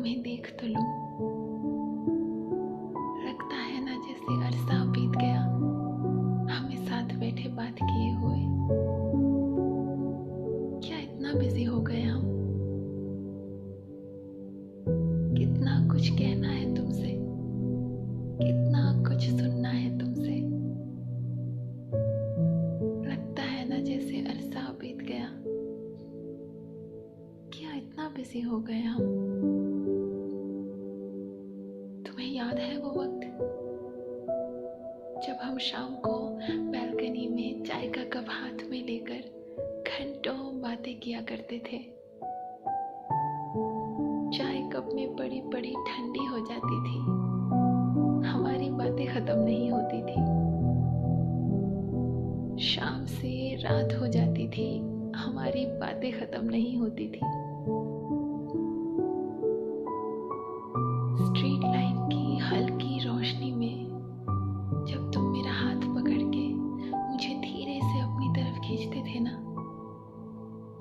तुम्हें देख तो लूं। लगता है ना जैसे अरसा बीत गया हमें साथ बैठे बात किए हुए। क्या इतना बिजी हो गए हम? कितना कुछ कहना है तुमसे, कितना कुछ सुनना है तुमसे। लगता है ना जैसे अरसा बीत गया। क्या इतना बिजी हो गए हम? तुम्हें याद है वो वक्त जब हम शाम को बालकनी में चाय का कप हाथ में लेकर घंटों बातें किया करते थे। चाय कप में पड़ी पड़ी ठंडी हो जाती थी, हमारी बातें खत्म नहीं होती थी। शाम से रात हो जाती थी, हमारी बातें खत्म नहीं होती थी। स्ट्रीट लाइट की हल्की रोशनी में जब तुम मेरा हाथ पकड़ के मुझे धीरे से अपनी तरफ खींचते थे ना,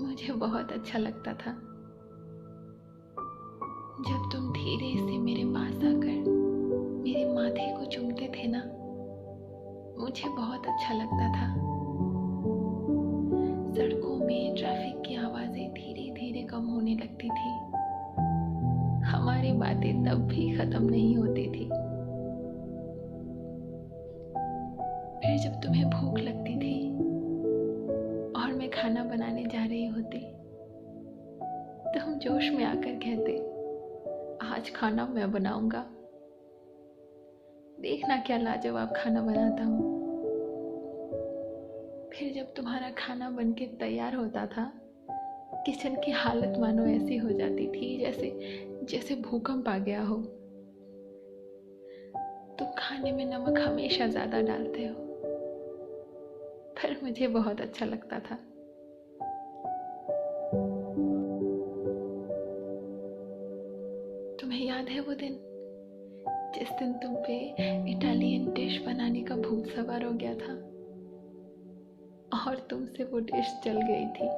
मुझे बहुत अच्छा लगता था। जब तुम धीरे से मेरे पास आकर मेरे माथे को चूमते थे ना, मुझे बहुत अच्छा लगता था। सड़कों में ट्रैफिक की आवाजें धीरे धीरे कम होने लगती थी, हमारी बातें तब भी खत्म नहीं होती थी। फिर जब तुम्हें भूख लगती थी और मैं खाना बनाने जा रही होती, तो हम जोश में आकर कहते, आज खाना मैं बनाऊंगा, देखना क्या लाजवाब खाना बनाता हूँ। फिर जब तुम्हारा खाना बनके तैयार होता था, किचन की हालत मानो ऐसी हो जाती थी जैसे भूकंप आ गया हो। तुम खाने में नमक हमेशा ज्यादा डालते हो, पर मुझे बहुत अच्छा लगता था। तुम्हें याद है वो दिन जिस दिन तुम पे इटालियन डिश बनाने का भूत सवार हो गया था और तुमसे वो डिश जल गई थी?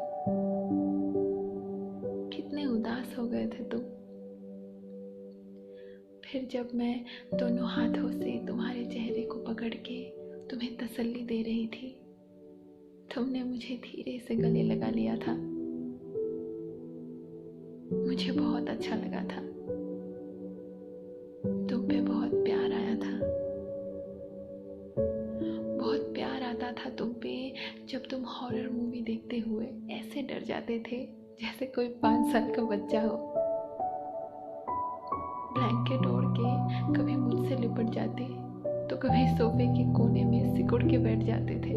कितने उदास हो गए थे तुम। फिर जब मैं दोनों हाथों से तुम्हारे चेहरे को पकड़ के तुम्हें तसल्ली दे रही थी, तुमने मुझे धीरे से गले लगा लिया था। मुझे बहुत अच्छा लगा था। तुम पे बहुत प्यार आया था। बहुत प्यार आता था तुम पे जब तुम हॉरर मूवी देखते हुए ऐसे डर जाते थे जैसे कोई 5 साल का बच्चा हो। ब्लैंकेट ओढ़ के कभी मुझसे लिपट जाते, तो कभी सोफे के कोने में सिकुड़ के बैठ जाते थे।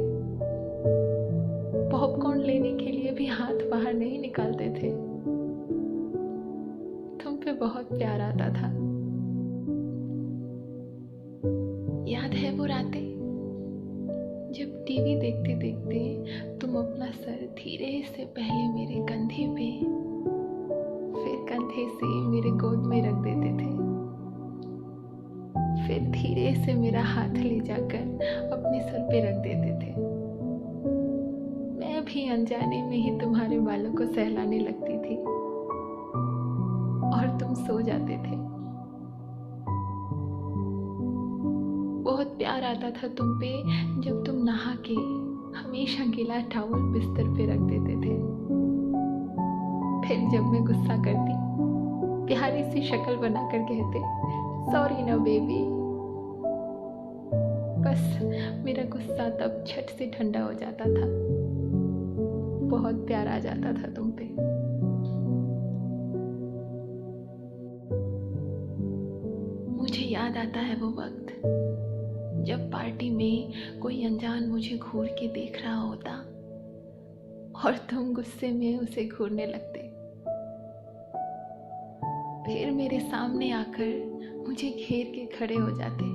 पॉपकॉर्न लेने के लिए भी हाथ बाहर नहीं निकालते थे। तुम पे बहुत प्यार आता था। याद है वो रातें जब टीवी देखते देखते तुम अपना सर धीरे से पहले मेरे कंधे पे, फिर कंधे से मेरे गोद में रख देते थे, फिर धीरे से मेरा हाथ ले जाकर अपने सर पे रख देते थे। मैं भी अनजाने में ही तुम्हारे बालों को सहलाने लगती थी और तुम सो जाते थे। बहुत प्यार आता था तुम पे जब तुम नहा के हमेशा गीला टॉवल बिस्तर पे रख देते थे। फिर जब मैं गुस्सा करती, प्यारी सी शक्ल बनाकर कहते, सॉरी ना बेबी। बस मेरा गुस्सा तब झट से ठंडा हो जाता था। बहुत प्यार आ जाता था तुम पे। मुझे याद आता है वो वक्त जब पार्टी में कोई अनजान मुझे घूर के देख रहा होता और तुम गुस्से में उसे घूरने लगते। फिर मेरे सामने आकर मुझे घेर के खड़े हो जाते।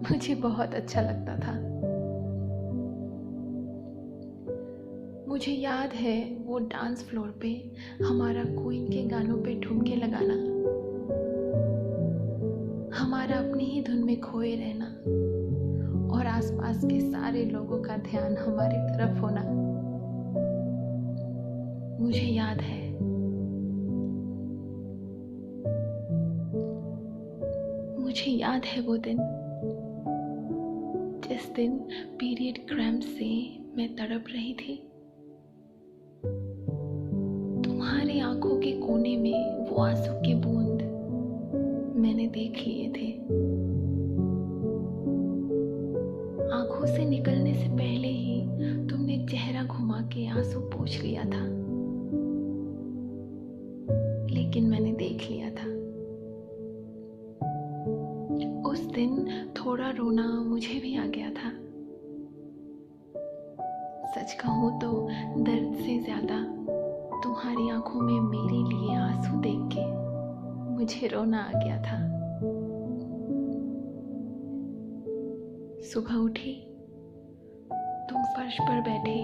मुझे बहुत अच्छा लगता था। मुझे याद है वो डांस फ्लोर पे हमारा क्वीन के गानों पे ठुमके लगाना, हमारा अपनी ही धुन में खोए रहना और आसपास के सारे लोगों का ध्यान हमारी तरफ होना। मुझे याद है मुझे याद है वो दिन, जिस दिन पीरियड क्रैम्प से मैं तड़प रही थी। तुम्हारी आंखों के कोने में वो आंसू की बूंद मैंने देख लिए थे। आंखों से निकलने से पहले ही तुमने चेहरा घुमा के आंसू पोंछ लिया था, लेकिन मैंने देख लिया था। उस दिन थोड़ा रोना मुझे भी आ गया था। सच कहूं तो दर्द से ज्यादा तुम्हारी आंखों में मेरे लिए आंसू देख के मुझे रोना आ गया था। सुबह उठी, तुम फर्श पर बैठे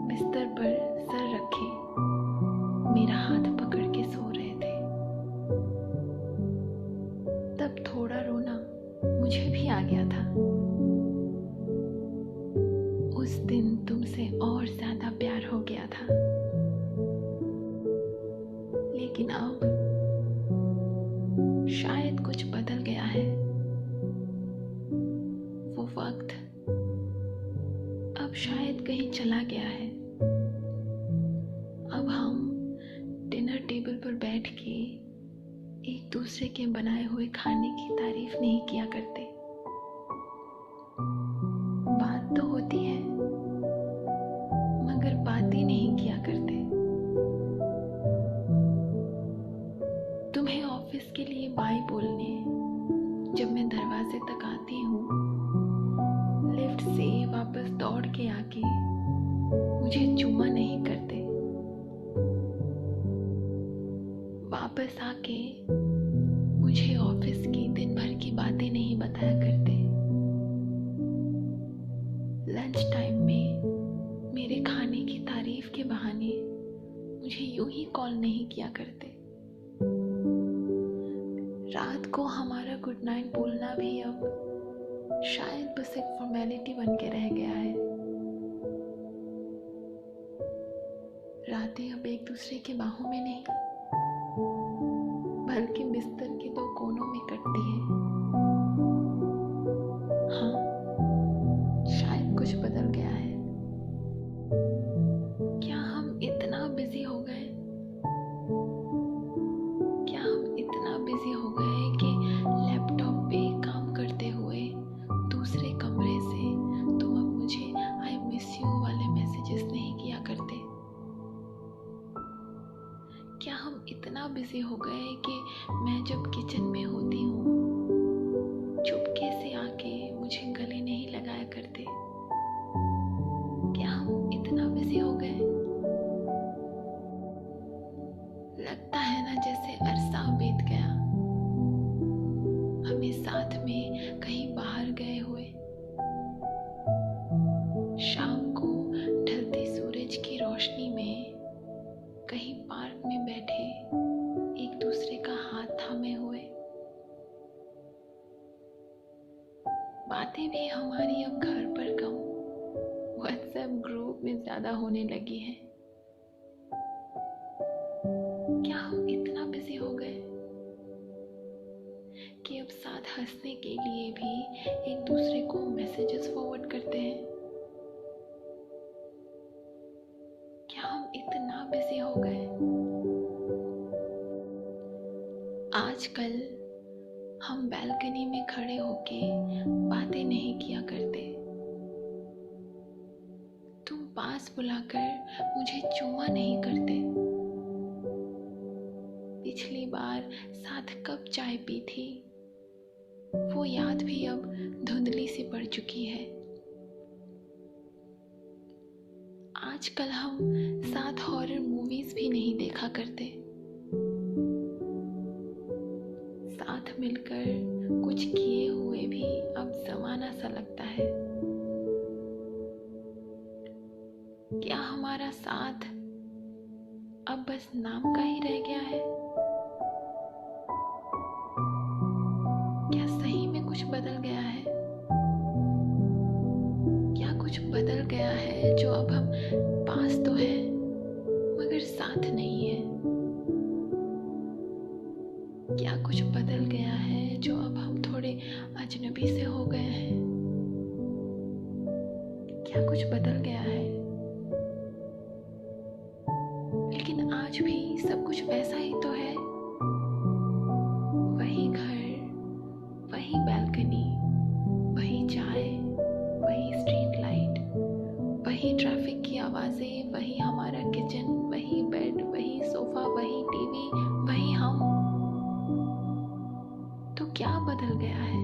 बिस्तर पर सर रखे मेरा हाथ पकड़ के सो रहे थे। तब थोड़ा रोना मुझे भी आ गया था। उस दिन तुमसे और ज्यादा प्यार हो गया था। लेकिन अब शायद कुछ बदल गया है। वो वक्त अब शायद कहीं चला गया है। अब हम डिनर टेबल पर बैठ के एक दूसरे के बनाए हुए खाने की तारीफ नहीं किया करते। बात तो होती है, मगर बातें नहीं किया करते। तुम्हें ऑफिस के लिए बाय बोलने जब मैं दरवाजे तक आती हूँ, लिफ्ट से वापस दौड़ के आके मुझे चूमा नहीं करते। वापस आके मुझे ऑफिस की दिन भर की बातें नहीं बताया करते। लंच टाइम में मेरे खाने की तारीफ के बहाने मुझे यूं ही कॉल नहीं किया करते। रात को हमारा गुड नाइट बोलना भी अब शायद बस एक फॉर्मेलिटी बन के रह गया है। रातें अब एक दूसरे के बाहों में नहीं, बल्कि बिस्तर के दो कोनों में कटती है। हाँ, शायद कुछ बदल गया है। क्या हम इतना बिजी हो गए? क्या हम इतना बिजी हो गए कि लैपटॉप पे काम करते हुए दूसरे कमरे से तुम अब मुझे आई मिस यू वाले मैसेजेस नहीं किया करते? क्या हम इतना बिजी हो गए कि मैं जब किचन में होती हूँ चुपके से आके मुझे गले नहीं लगाया करते? क्या हम इतना बिजी हो गए? लगता है ना जैसे अरसा बीत गया, हमें साथ में कहीं बाहर गए हुए। शाम को ढलते सूरज की रोशनी में कहीं पार्क में बैठे एक दूसरे का हाथ थामे हुए। बातें भी हमारी अब घर पर कम, व्हाट्सएप ग्रुप में ज्यादा होने लगी है। क्या हम इतना बिजी हो गए कि अब साथ हंसने के लिए भी एक दूसरे को मैसेजेस फॉरवर्ड करते हैं? क्या हम इतना बिजी हो गए? आजकल हम बैल्कनी में खड़े होके बातें नहीं किया करते। तुम पास बुलाकर मुझे चूमा नहीं करते। पिछली बार साथ कब चाय पी थी वो याद भी अब धुंधली सी पड़ चुकी है। आजकल हम साथ हॉरर मूवीज भी नहीं देखा करते। साथ मिलकर कुछ किए हुए भी अब जमाना सा लगता है। क्या हमारा साथ अब बस नाम का ही रह गया है? क्या सही में कुछ बदल गया है? क्या कुछ बदल गया है जो अब हम पास तो है मगर साथ नहीं है? क्या कुछ बदल गया है जो अब हम थोड़े अजनबी से हो गए हैं? क्या कुछ बदल गया है? लेकिन आज भी सब कुछ वैसा ही तो है। वही घर, वही बैल्कनी, वही चाय, वही स्ट्रीट लाइट, वही ट्रैफिक की आवाजें, वही हमारा किचन, वही बेड, वही सोफा, वही टीवी, वही हम। तो क्या बदल गया है?